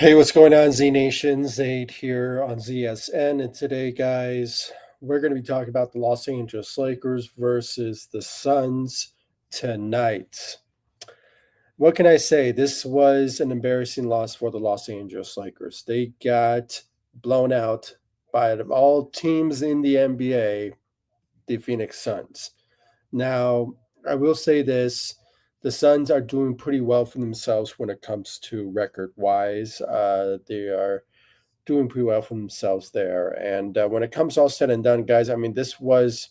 Hey, what's going on, Z Nation? Zaid here on ZSN. And today, guys, we're going to be talking about the Los Angeles Lakers versus the Suns tonight. What can I say? This was an embarrassing loss for the Los Angeles Lakers. They got blown out by all teams in the NBA, the Phoenix Suns. Now, I will say this. The Suns are doing pretty well for themselves when it comes to record wise. They are doing pretty well for themselves there. And when it comes all said and done, guys, I mean, this was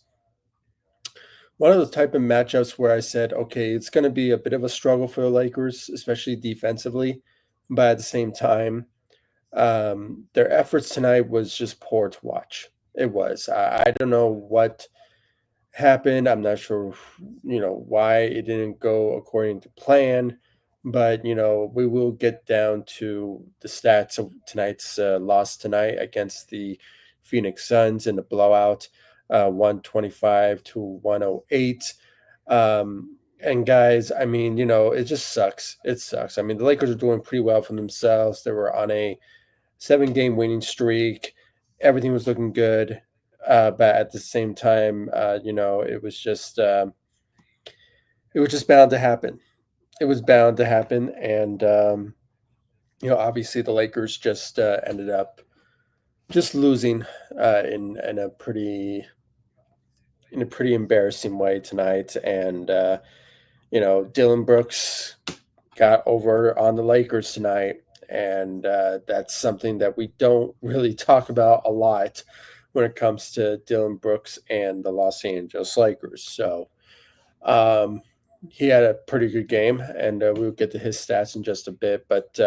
one of those type of matchups where I said, okay, it's going to be a bit of a struggle for the Lakers, especially defensively. But at the same time, their efforts tonight was just poor to watch. It was. I don't know what happened. I'm not sure, why it didn't go according to plan. But we will get down to the stats of tonight's loss tonight against the Phoenix Suns in the blowout, 125 to 108. And guys, I mean, it just sucks. It sucks. I mean, the Lakers are doing pretty well for themselves. They were on a 7-game winning streak. Everything was looking good. But at the same time, it was just bound to happen. It was bound to happen, and obviously the Lakers just ended up just losing in a pretty embarrassing way tonight. And Dylan Brooks got over on the Lakers tonight, and that's something that we don't really talk about a lot when it comes to Dylan Brooks and the Los Angeles Lakers. So he had a pretty good game, and we'll get to his stats in just a bit. But,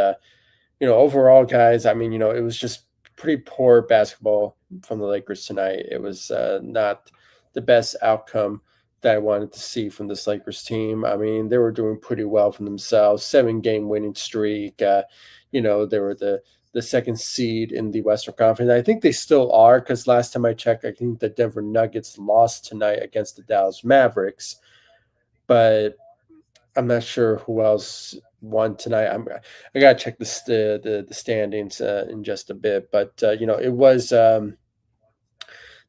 overall, guys, I mean, it was just pretty poor basketball from the Lakers tonight. It was not the best outcome that I wanted to see from this Lakers team. I mean, they were doing pretty well for themselves, 7-game winning streak. They were the second seed in the Western Conference. I think they still are because last time I checked, I think the Denver Nuggets lost tonight against the Dallas Mavericks. But I'm not sure who else won tonight. I gotta check the standings in just a bit. But it was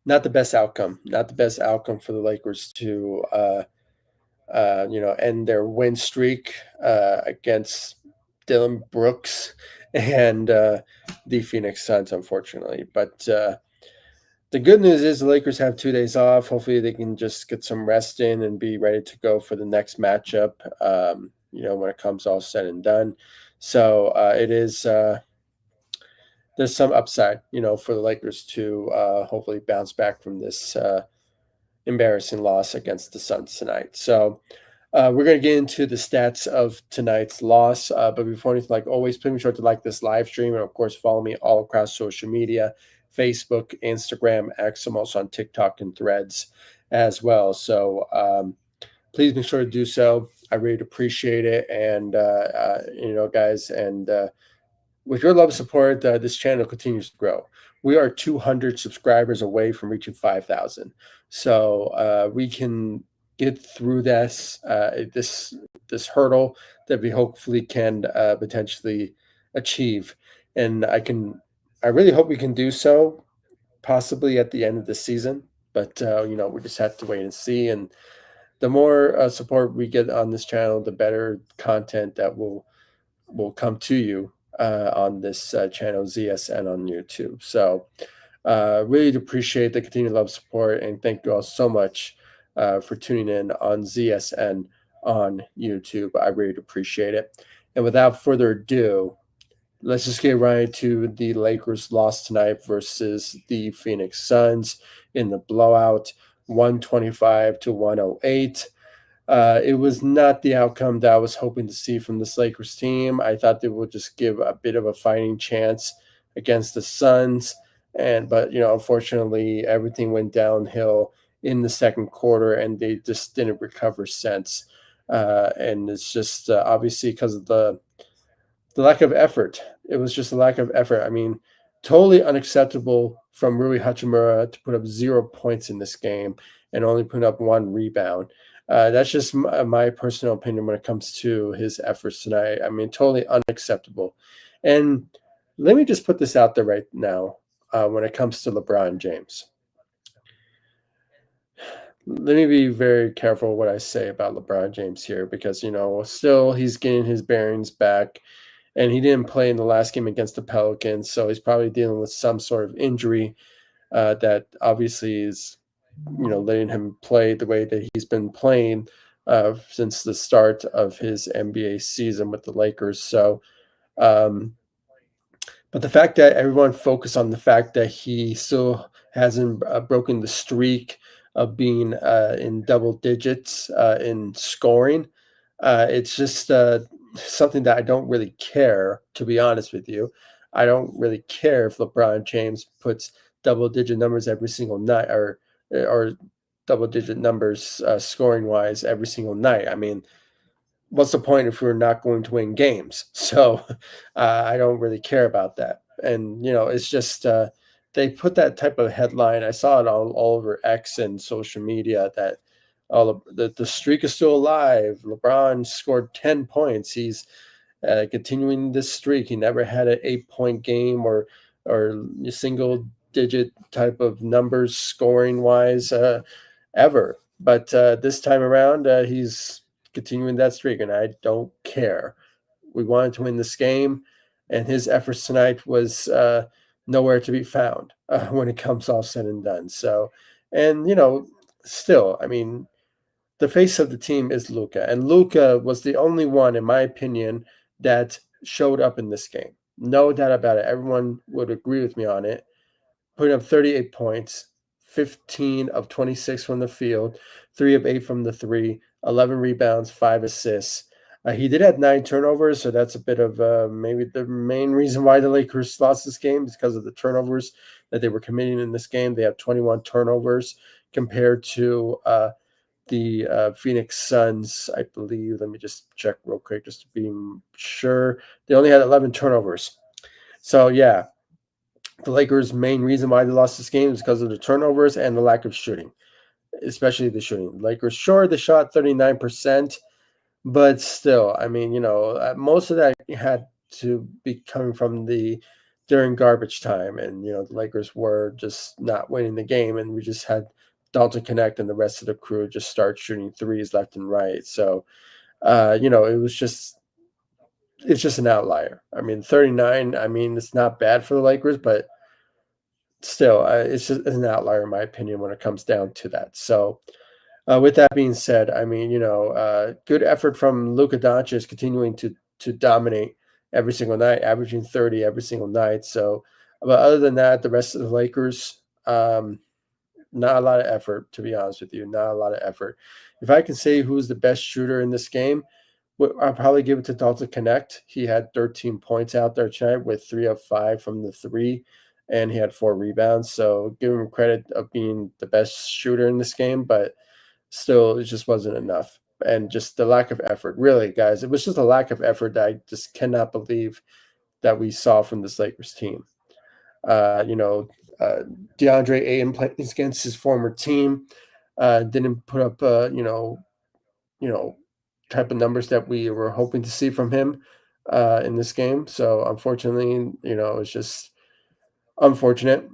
not the best outcome. Not the best outcome for the Lakers to end their win streak against Dylan Brooks and the Phoenix Suns, unfortunately. But the good news is the Lakers have 2 days off. Hopefully, they can just get some rest in and be ready to go for the next matchup. When it comes all said and done. So it is. There's some upside, for the Lakers to hopefully bounce back from this embarrassing loss against the Suns tonight. So we're going to get into the stats of tonight's loss. But before anything, like always, please be sure to like this live stream and, of course, follow me all across social media, Facebook, Instagram, X. I'm also on TikTok and Threads as well. So please be sure to do so. I really appreciate it. And, guys, and with your love and support, this channel continues to grow. We are 200 subscribers away from reaching 5,000. So we can get through this hurdle that we hopefully can potentially achieve. And I really hope we can do so possibly at the end of the season. But, we just have to wait and see. And the more support we get on this channel, the better content that will come to you on this channel, ZSN on YouTube. So really appreciate the continued love, support, and thank you all so much for tuning in on ZSN on YouTube. I really appreciate it. And without further ado, let's just get right into the Lakers loss tonight versus the Phoenix Suns in the blowout, 125 to 108. It was not the outcome that I was hoping to see from this Lakers team. I thought they would just give a bit of a fighting chance against the Suns. But unfortunately, everything went downhill in the second quarter, and they just didn't recover since. And it's just obviously because of the lack of effort. It was just a lack of effort. I mean, totally unacceptable from Rui Hachimura to put up 0 points in this game and only put up 1 rebound. That's just my personal opinion when it comes to his efforts tonight. I mean, totally unacceptable. And Let me just put this out there right now. When it comes to LeBron James, let me be very careful what I say about LeBron James here because, still he's getting his bearings back and he didn't play in the last game against the Pelicans. So he's probably dealing with some sort of injury that obviously is, letting him play the way that he's been playing since the start of his NBA season with the Lakers. Um, but the fact that everyone focused on the fact that he still hasn't broken the streak of being in double digits in scoring, it's just something that I don't really care, to be honest with you. I don't really care if LeBron James puts double digit numbers every single night or double digit numbers scoring wise every single night. I mean, what's the point if we're not going to win games? So I don't really care about that. And it's just they put that type of headline. I saw it all over X and social media that the streak is still alive. LeBron scored 10 points. He's continuing this streak. He never had an 8 point game or single digit type of numbers scoring wise ever. But this time around, he's continuing that streak, and I don't care. We wanted to win this game, and his efforts tonight was nowhere to be found when it comes all said and done. So, and still, I mean, the face of the team is Luka, and Luka was the only one, in my opinion, that showed up in this game. No doubt about it. Everyone would agree with me on it, putting up 38 points, 15 of 26 from the field, 3 of 8 from the three, 11 rebounds, 5 assists. He did have 9 turnovers, so that's a bit of maybe the main reason why the Lakers lost this game is because of the turnovers that they were committing in this game. They have 21 turnovers compared to the Phoenix Suns, I believe. Let me just check real quick just to be sure. They only had 11 turnovers. So, yeah, the Lakers' main reason why they lost this game is because of the turnovers and the lack of shooting, especially the shooting. The Lakers, sure, they shot 39%, but still, I mean, most of that had to be coming from during garbage time. And, the Lakers were just not winning the game. And we just had Dalton Connect and the rest of the crew just start shooting threes left and right. So, it's just an outlier. I mean, 39, I mean, it's not bad for the Lakers, but still, it's just an outlier in my opinion when it comes down to that. So, with that being said, I mean, good effort from Luka Doncic continuing to dominate every single night, averaging 30 every single night. So, but other than that, the rest of the Lakers, not a lot of effort, to be honest with you. Not a lot of effort. If I can say who's the best shooter in this game, I'll probably give it to Dalton Connect. He had 13 points out there tonight with 3 of 5 from the three, and he had 4 rebounds. So give him credit of being the best shooter in this game, but still, it just wasn't enough. And just the lack of effort. Really, guys, it was just a lack of effort that I just cannot believe that we saw from this Lakers team. Uh, you know, uh, DeAndre Ayton playing against his former team didn't put up, you know, type of numbers that we were hoping to see from him in this game. So unfortunately, it's just unfortunate.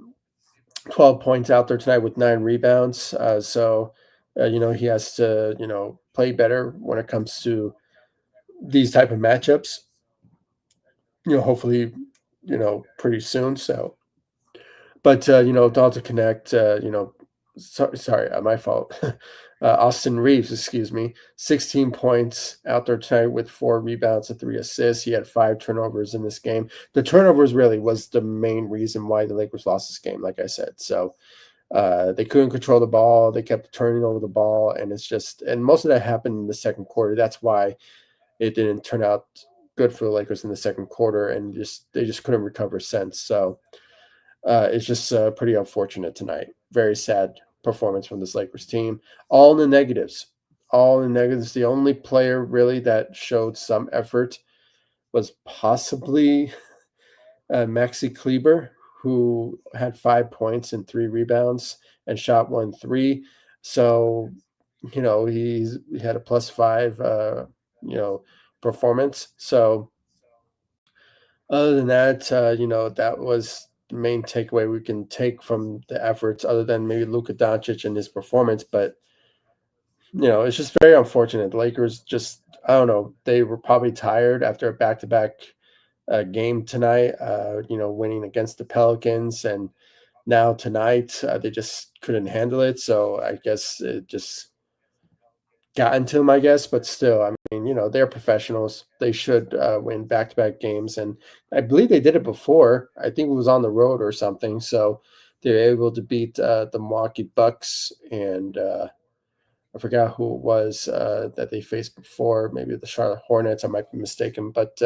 12 points out there tonight with 9 rebounds. He has to, play better when it comes to these type of matchups. Hopefully, pretty soon. So, but Dalton Connect, sorry, my fault. Austin Reeves, excuse me, 16 points out there tonight with 4 rebounds and 3 assists. He had 5 turnovers in this game. The turnovers really was the main reason why the Lakers lost this game, like I said. So they couldn't control the ball. They kept turning over the ball, and and most of that happened in the second quarter. That's why it didn't turn out good for the Lakers in the second quarter, and they just couldn't recover since. So it's just pretty unfortunate tonight. Very sad performance from this Lakers team. All in the negatives. All in the negatives. The only player really that showed some effort was possibly Maxi Kleber, who had 5 points and 3 rebounds and shot 1 3. So, he had a +5, you know, performance. So Other than that, that was the main takeaway we can take from the efforts, other than maybe Luka Doncic and his performance. But it's just very unfortunate. The Lakers just, I don't know, they were probably tired after a back-to-back game tonight. Winning against the Pelicans, and now tonight they just couldn't handle it. So I guess it just got into them, I guess. But still, I mean, they're professionals. They should win back-to-back games, and I believe they did it before. I think it was on the road or something. So they were able to beat the Milwaukee Bucks, and I forgot who it was that they faced before. Maybe the Charlotte Hornets. I might be mistaken, but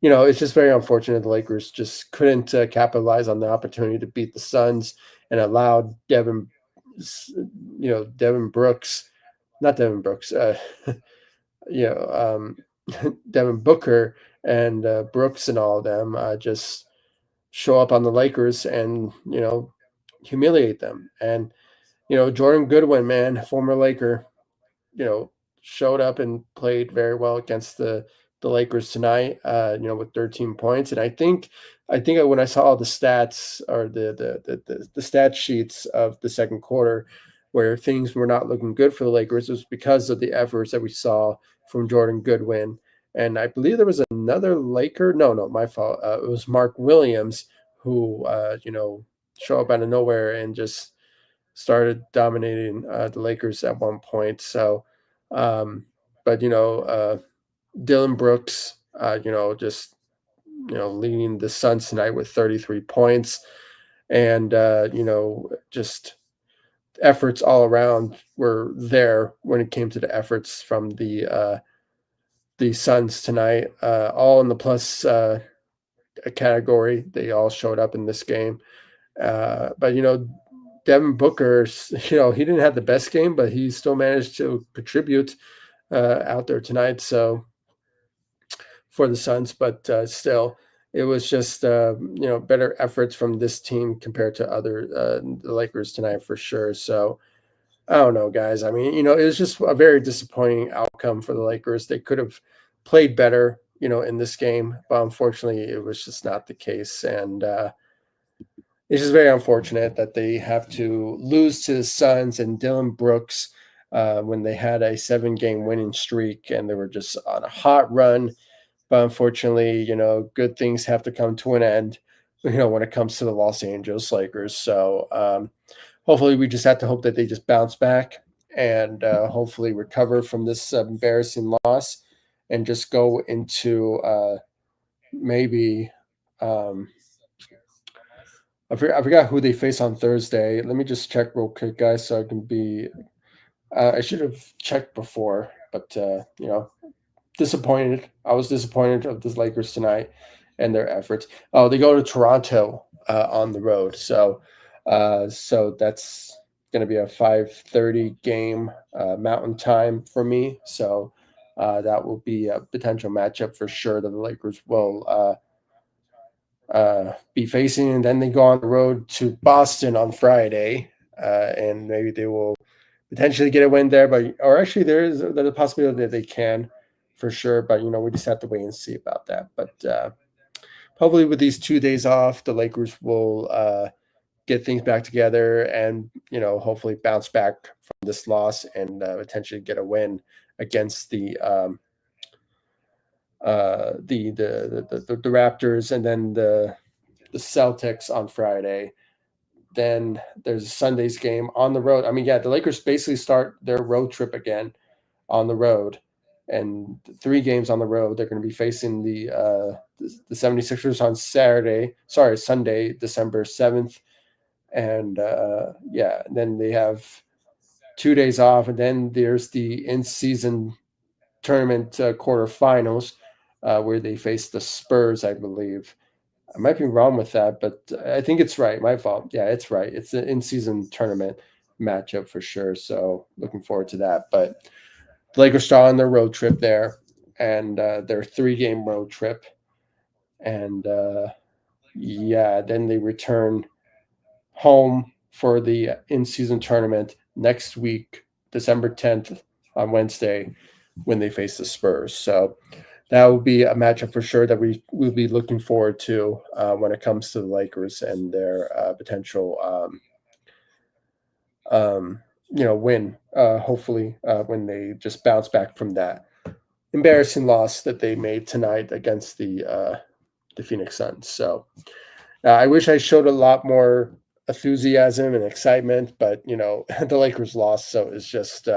it's just very unfortunate the Lakers just couldn't capitalize on the opportunity to beat the Suns and allowed Devin Brooks, not Devin Brooks, you know, Devin Booker and Brooks and all of them just show up on the Lakers and humiliate them. And Jordan Goodwin, man, former Laker, you know, showed up and played very well against the Lakers tonight. With 13 points, and I think when I saw the stats or the stat sheets of the second quarter, where things were not looking good for the Lakers, it was because of the efforts that we saw from Jordan Goodwin. And I believe there was another Laker. No, no, my fault. It was Mark Williams who, show up out of nowhere and just started dominating the Lakers at one point. So, um, but Dylan Brooks, just leading the Suns tonight with 33 points, and just efforts all around were there when it came to the efforts from the Suns tonight. All in the plus category, they all showed up in this game. But Devin Booker, he didn't have the best game, but he still managed to contribute out there tonight. So for the Suns, but still, it was just better efforts from this team compared to other the Lakers tonight for sure. So I don't know, guys. I mean, it was just a very disappointing outcome for the Lakers. They could have played better, in this game, but unfortunately, it was just not the case. And it's just very unfortunate that they have to lose to the Suns and Dylan Brooks when they had a 7-game winning streak and they were just on a hot run. But unfortunately, good things have to come to an end, when it comes to the Los Angeles Lakers. So hopefully, we just have to hope that they just bounce back and hopefully recover from this embarrassing loss and just go into maybe. I forgot who they face on Thursday. Let me just check real quick, guys, so I can be. I should have checked before, but disappointed. I was disappointed of the Lakers tonight and their efforts. Oh, they go to Toronto on the road, so that's going to be a 5:30 game Mountain Time for me. So that will be a potential matchup for sure that the Lakers will be facing, and then they go on the road to Boston on Friday, and maybe they will potentially get a win there. But or actually, there's a possibility that they can, for sure. But we just have to wait and see about that. But hopefully, with these 2 days off, the Lakers will get things back together, and hopefully bounce back from this loss and potentially get a win against the Raptors, and then the Celtics on Friday. Then there's a Sunday's game on the road. I mean, yeah, the Lakers basically start their road trip again on the road, and 3 games on the road. They're going to be facing the 76ers on Sunday, December 7th. And yeah, then they have 2 days off, and then there's the in-season tournament quarterfinals where they face the Spurs, I believe. I might be wrong with that, but I think it's right. My fault. Yeah, it's right. It's an in-season tournament matchup for sure. So looking forward to that. But the Lakers start on their road trip there, and their 3-game road trip, and yeah, then they return home for the in-season tournament next week, December 10th on Wednesday, when they face the Spurs. So that will be a matchup for sure that we will be looking forward to when it comes to the Lakers and their potential um, win. Hopefully, when they just bounce back from that embarrassing loss that they made tonight against the Phoenix Suns. So I wish I showed a lot more enthusiasm and excitement, but the Lakers lost, so it's just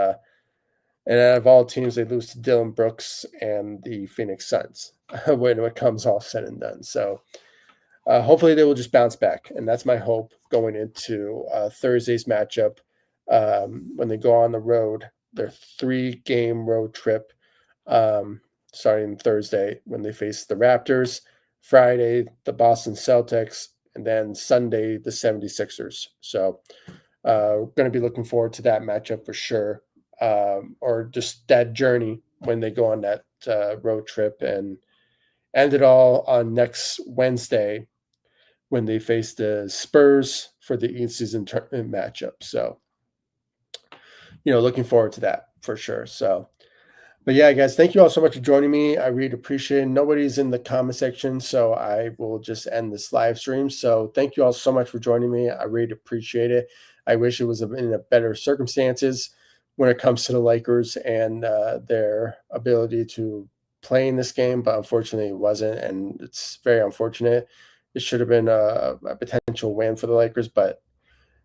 and out of all teams, they lose to Dylan Brooks and the Phoenix Suns when it comes all said and done. So hopefully they will just bounce back, and that's my hope going into Thursday's matchup when they go on the road. Their 3-game road trip starting Thursday when they face the Raptors, Friday the Boston Celtics, and then Sunday the 76ers. So we're going to be looking forward to that matchup for sure, or just that journey when they go on that road trip, and end it all on next Wednesday when they face the Spurs for the in-season matchup. So, looking forward to that for sure. So, but yeah, guys, thank you all so much for joining me. I really appreciate it. Nobody's in the comment section, so I will just end this live stream. So thank you all so much for joining me. I really appreciate it. I wish it was in a better circumstances when it comes to the Lakers and their ability to play in this game, but unfortunately it wasn't, and it's very unfortunate. It should have been a potential win for the Lakers, but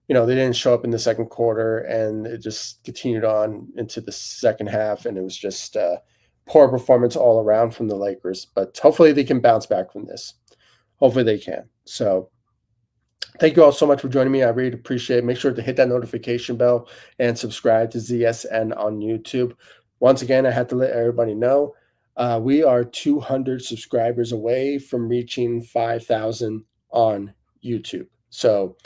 they didn't show up in the second quarter, and it just continued on into the second half, and it was just poor performance all around from the Lakers. But hopefully they can bounce back from this. Hopefully they can. So thank you all so much for joining me. I really appreciate it. Make sure to hit that notification bell and subscribe to ZSN on YouTube. Once again, I had to let everybody know we are 200 subscribers away from reaching 5,000 on YouTube. So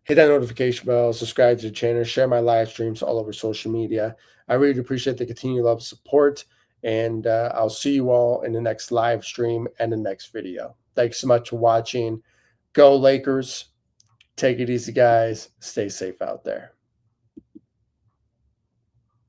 hit that notification bell, subscribe to the channel, share my live streams all over social media. I really appreciate the continued love and support, and I'll see you all in the next live stream and the next video. Thanks so much for watching. Go Lakers. Take it easy, guys. Stay safe out there.